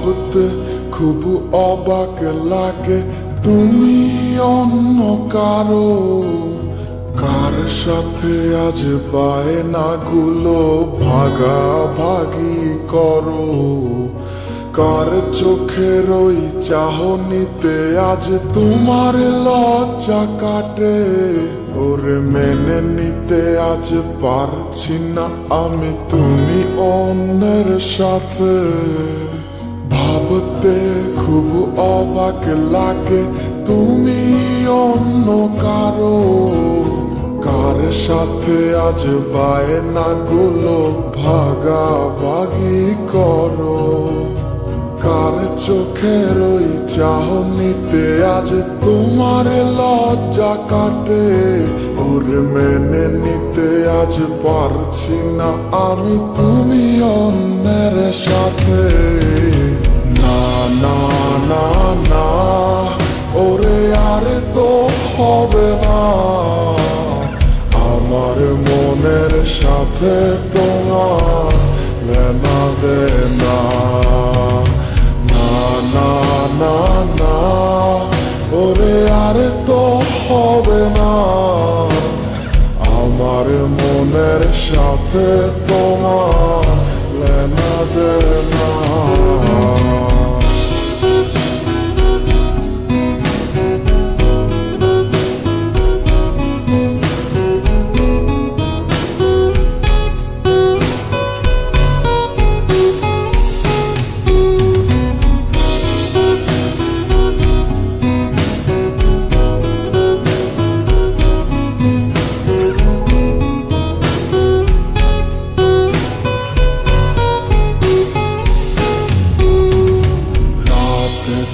ভাবতে খুব অবাক লাগে তুমি অন্য কারো, কার সাথে আজ বায়নাগুলো ভাগাভাগি করো, কার চোখের ওই চাহনিতে আজ তোমার লজ্জা কাটে। ওরে মেনে নিতে আজ পারছি না আমি তুমি অন্যের সাথে, ভাবতে খুব অবাক লাগে তুমি অন্য কারো, কার সাথে আজ বায়নাগুলো ভাগাভাগি করো, কার চোখের ওই চাহনিতে আজ তোমার লজ্জা কাটে। ওরে মেনে নিতে আজ পারছি না আমি তুমি অন্যের সাথে। না না না না ওরে আর তো হবে না, আমার মনের সাথে তোমার লেনা দেনা। না না না না ওরে আর তো হবে না, আমার মনের সাথে তোমার লেনা দেনা।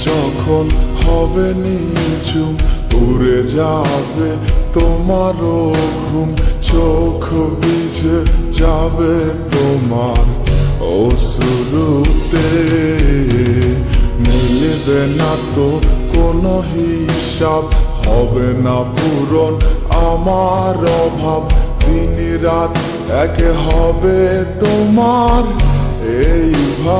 যখন হবে নিঝুম উড়ে যাবে তোমারও ঘুম, চোখ ভিজে যাবে তোমার অশ্রুতে, মিলবে না তো কোনো হিসাব, হবে না পূরণ আমার অভাব, দিন রাত এক হবে তোমার এইভাবে।